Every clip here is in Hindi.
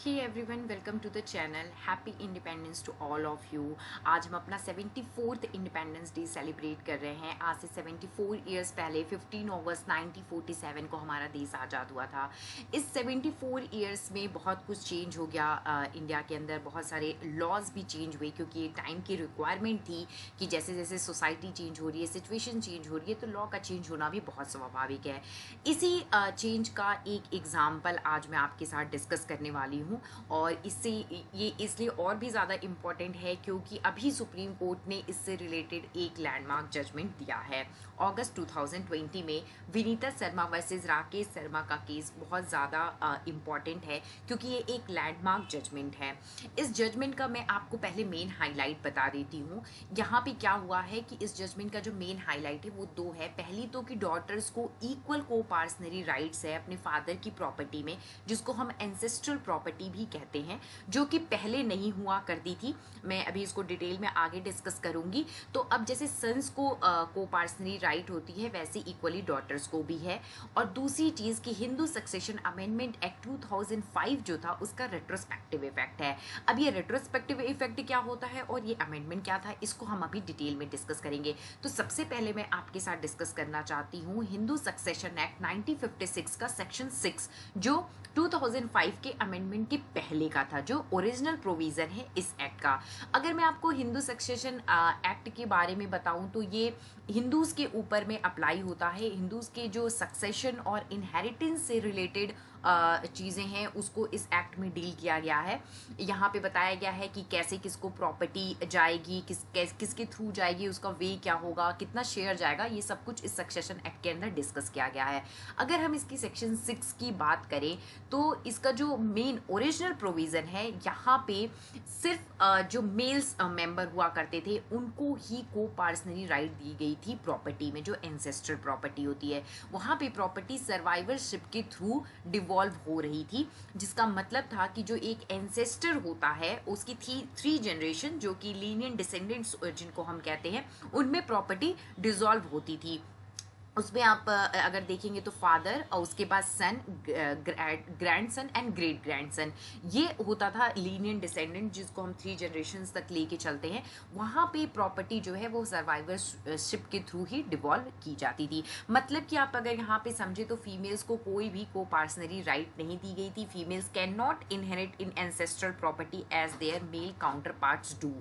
Hey everyone, welcome to the channel. Happy independence to all of you. आज हम अपना 74th इंडिपेंडेंस डे सेलिब्रेट कर रहे हैं। आज से 74 ईयर्स पहले 15 अगस्त 1947 को हमारा देश आज़ाद हुआ था। इस 74 ईयर्स में बहुत कुछ चेंज हो गया। इंडिया के अंदर बहुत सारे लॉज भी चेंज हुए, क्योंकि ये टाइम की रिक्वायरमेंट थी कि जैसे जैसे सोसाइटी चेंज हो रही है, सिचुएशन चेंज हो रही है, तो लॉ का चेंज होना भी बहुत स्वाभाविक है। इसी चेंज का एक एग्जाम्पल आज मैं आपके साथ डिस्कस करने वाली हूँ। और इससे ये इसलिए और भी ज़्यादा इम्पॉर्टेंट है क्योंकि अभी सुप्रीम कोर्ट ने इससे रिलेटेड एक लैंडमार्क जजमेंट दिया है। अगस्त 2020 में विनीता शर्मा वर्सेस राकेश शर्मा का केस बहुत ज़्यादा इम्पॉर्टेंट है, क्योंकि ये एक लैंडमार्क जजमेंट है। इस जजमेंट का मैं आपको पहले मेन हाईलाइट बता देती हूँ। यहाँ पे क्या हुआ है कि इस जजमेंट का जो मेन हाईलाइट है वो दो है। पहली तो कि डॉटर्स को इक्वल को पार्सनरी राइट्स है अपने फादर की प्रॉपर्टी में, जिसको हम एंसेस्ट्रल प्रॉपर्टी भी कहते हैं, जो कि पहले नहीं हुआ करती थी। मैं अभी इसको डिटेल में आगे डिस्कस करूंगी। तो अब जैसे सन्स को पार्सनरी राइट होती है, वैसे इक्वली डॉटर्स को भी है। और दूसरी चीज कि हिंदू सक्सेशन अमेंडमेंट एक्ट 2005 जो था, उसका रेट्रोस्पेक्टिव इफेक्ट है। अब ये रेट्रोस्पेक्टिव इफेक्ट क्या होता है और ये अमेंडमेंट क्या था, इसको हम अभी डिटेल में डिस्कस करेंगे। तो सबसे पहले मैं आपके साथ डिस्कस करना चाहती हूँ हिंदू सक्सेशन एक्ट 1956 का सेक्शन 6, जो 2005 के अमेंडमेंट के पहले का था, जो ओरिजिनल प्रोविजन है इस एक्ट का। अगर मैं आपको हिंदू सक्सेशन एक्ट के बारे में बताऊं तो ये हिंदूज के ऊपर में अप्लाई होता है। हिंदूज के जो सक्सेशन और इनहेरिटेंस से रिलेटेड चीज़ें हैं उसको इस एक्ट में डील किया गया है। यहाँ पे बताया गया है कि कैसे किसको प्रॉपर्टी जाएगी, किसके थ्रू जाएगी, उसका वे क्या होगा, कितना शेयर जाएगा, ये सब कुछ इस सक्सेशन एक्ट के अंदर डिस्कस किया गया है। अगर हम इसकी सेक्शन 6 की बात करें तो इसका जो मेन ओरिजिनल प्रोविजन है, यहाँ पे सिर्फ जो मेल्स मेंबर हुआ करते थे उनको ही को पार्सनरी राइट दी गई थी प्रॉपर्टी में, जो एंसेस्ट्रल प्रॉपर्टी होती है। वहाँ पे प्रॉपर्टी सर्वाइवरशिप के थ्रू डिवॉल्व हो रही थी, जिसका मतलब था कि जो एक एंसेस्टर होता है उसकी थ्री जनरेशन, जो कि लीनियंट डिसेंडेंट्स जिनको हम कहते हैं, उनमें प्रॉपर्टी डिसॉल्व होती थी। उसमें आप अगर देखेंगे तो फादर और उसके बाद son, grandson and great grandson, ये होता था लीनियंट डिसेंडेंट, जिसको हम 3 जनरेशन्स तक लेके चलते हैं। वहाँ पे प्रॉपर्टी जो है वो सर्वाइवरशिप के थ्रू ही डिवॉल्व की जाती थी। मतलब कि आप अगर यहाँ पे समझे तो फीमेल्स को कोई भी को पार्सनरी राइट नहीं दी गई थी। Females can not inherit in ancestral property as their male counterparts do.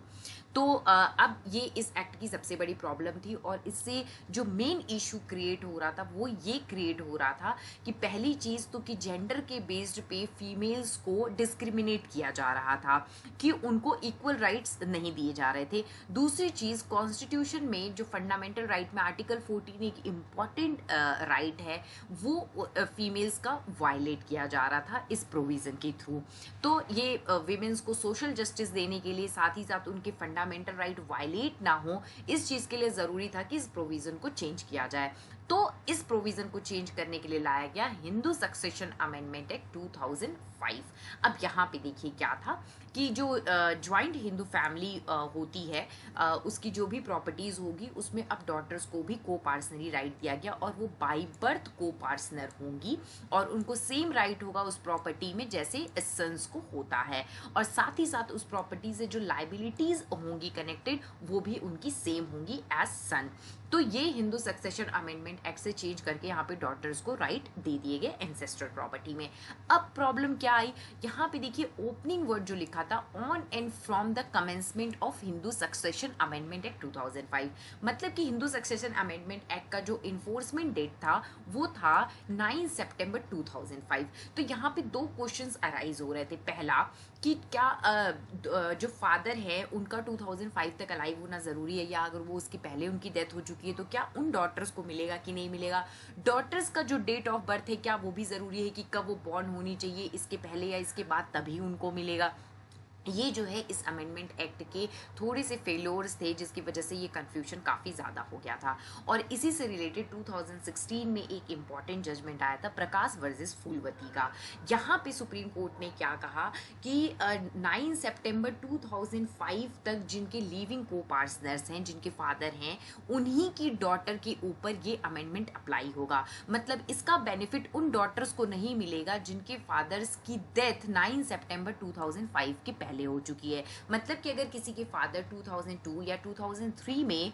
तो अब ये इस एक्ट की सबसे बड़ी प्रॉब्लम थी, और इससे जो मेन इशू क्रिएट हो रहा था वो ये क्रिएट हो रहा था कि पहली चीज़ तो कि जेंडर के बेस्ड पे फीमेल्स को डिस्क्रिमिनेट किया जा रहा था, कि उनको इक्वल राइट्स नहीं दिए जा रहे थे। दूसरी चीज़, कॉन्स्टिट्यूशन में जो फंडामेंटल राइट में आर्टिकल 14 एक इम्पॉर्टेंट राइट है, वो फीमेल्स का वायलेट किया जा रहा था इस प्रोविज़न के थ्रू। तो ये विमेंस को सोशल जस्टिस देने के लिए, साथ ही साथ उनके फंडामेंटल राइट वायलेट ना हो, इस चीज़ के लिए ज़रूरी था कि इस प्रोविज़न को चेंज किया जाए। तो इस प्रोविज़न को चेंज करने के लिए लाया गया हिंदू सक्सेशन अमेंडमेंट एक्ट 2005। अब यहाँ पे देखिए क्या था कि जो ज्वाइंट हिंदू फैमिली होती है, उसकी जो भी प्रॉपर्टीज़ होगी उसमें अब डॉटर्स को भी को पार्सनरी राइट दिया गया, और वो बाई बर्थ को पार्सनर होंगी, और उनको सेम राइट होगा उस प्रॉपर्टी में जैसे सन्स को होता है। और साथ ही साथ उस प्रॉपर्टी से जो लाइबिलिटीज़ होंगी कनेक्टेड, वो भी उनकी सेम होंगी एज सन। तो ये हिंदू सक्सेशन अमेंडमेंट एक्ट से चेंज करके यहाँ पे डॉटर्स को राइट दे दिए गए एंसेस्ट्रल प्रॉपर्टी में। अब प्रॉब्लम क्या आई, यहाँ पे देखिए ओपनिंग वर्ड जो लिखा था, on and from the commencement of Hindu succession amendment act 2005। मतलब कि हिंदू सक्सेशन अमेंडमेंट एक्ट का जो इन्फोर्समेंट डेट था वो था 9 सितंबर 2005। तो यहाँ पे दो क्वेश्चंस अराइज हो रहे थे। पहला कि क्या जो फादर है उनका 2005 तक अलाइव होना ज़रूरी है, या अगर वो उसके पहले उनकी डेथ हो चुकी है तो क्या उन डॉटर्स को मिलेगा कि नहीं मिलेगा। डॉटर्स का जो डेट ऑफ बर्थ है, क्या वो भी ज़रूरी है कि कब वो बॉर्न होनी चाहिए, इसके पहले या इसके बाद, तभी उनको मिलेगा। ये जो है इस अमेंडमेंट एक्ट के थोड़े से फेलोर्स थे जिसकी वजह से ये कन्फ्यूजन काफ़ी ज़्यादा हो गया था। और इसी से रिलेटेड 2016 में एक इम्पॉर्टेंट जजमेंट आया था प्रकाश वर्सेस फूलवती का। यहाँ पे सुप्रीम कोर्ट ने क्या कहा कि 9 सितंबर 2005 तक जिनके लिविंग को पार्टनर्स हैं, जिनके फादर हैं, उन्हीं की डॉटर के ऊपर ये अमेंडमेंट अप्लाई होगा। मतलब इसका बेनिफिट उन डॉटर्स को नहीं मिलेगा जिनके फादर्स की डेथ 9 सितंबर 2005 के पहले हो चुकी है। मतलब कि अगर किसी के फादर 2002 या 2003 में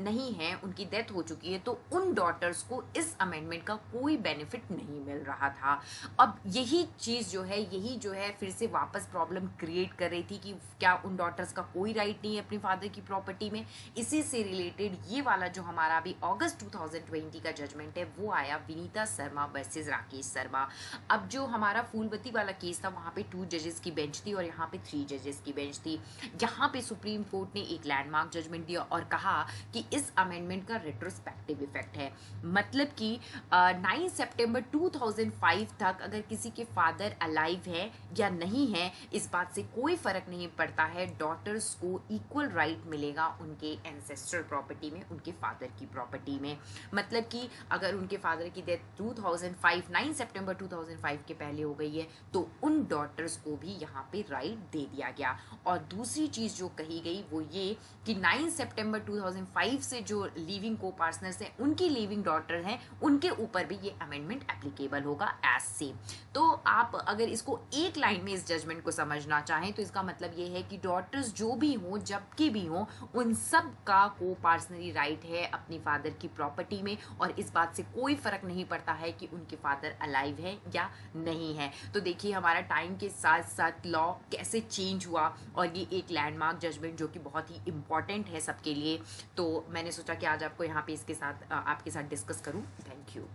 नहीं है, उनकी डेथ हो चुकी है, तो उन डॉटर्स को इस अमेंडमेंट का कोई बेनिफिट नहीं मिल रहा था। अब यही चीज़ जो है फिर से वापस प्रॉब्लम क्रिएट कर रही थी कि क्या उन डॉटर्स का कोई राइट नहीं है अपने फादर की प्रॉपर्टी में। इसी से रिलेटेड ये वाला जो हमारा अभी अगस्त 2020 का जजमेंट है वो आया विनीता शर्मा वर्सेस राकेश शर्मा। अब जो हमारा फूलवती वाला केस था वहाँ पे 2 जजेस की बेंच थी और यहाँ पे 3 जजेस की बेंच थी। यहाँ पे सुप्रीम कोर्ट ने एक लैंडमार्क जजमेंट दिया और कहा कि इस अमेंडमेंट का रेट्रोस्पेक्टिव इफेक्ट है। मतलब कि 9 सितंबर 2005 तक अगर किसी के फादर अलाइव है या नहीं है, इस बात से कोई फर्क नहीं पड़ता है। डॉटर्स को इक्वल राइट मिलेगा उनके एंसेस्ट्रल प्रॉपर्टी में, उनके फादर की प्रॉपर्टी में। मतलब कि अगर उनके फादर की डेथ 9 सितंबर 2005 के पहले हो गई है तो उन डॉटर्स को भी यहाँ पे राइट दे दिया गया। और दूसरी चीज़ जो कही गई वो ये कि 9 सितंबर 2005 से जो लिविंग को पार्टनर्स हैं, उनकी लिविंग डॉटर हैं, उनके ऊपर भी ये अमेंडमेंट एप्लीकेबल होगा एज सेम। तो आप अगर इसको एक लाइन में इस जजमेंट को समझना चाहें तो इसका मतलब ये है कि डॉटर्स जो भी हों, जबकि भी हों, उन सब का को पर्सनली राइट है अपनी फादर की प्रॉपर्टी में और इस बात से कोई फर्क नहीं पड़ता है कि उनके फादर अलाइव है या नहीं है। तो देखिए हमारा टाइम के साथ साथ लॉ कैसे चेंज हुआ और ये एक लैंडमार्क जजमेंट जो कि बहुत ही इम्पॉर्टेंट है सबके लिए। तो मैंने सोचा कि आज आपको यहाँ पे इसके साथ आपके साथ डिस्कस करूँ। Thank you.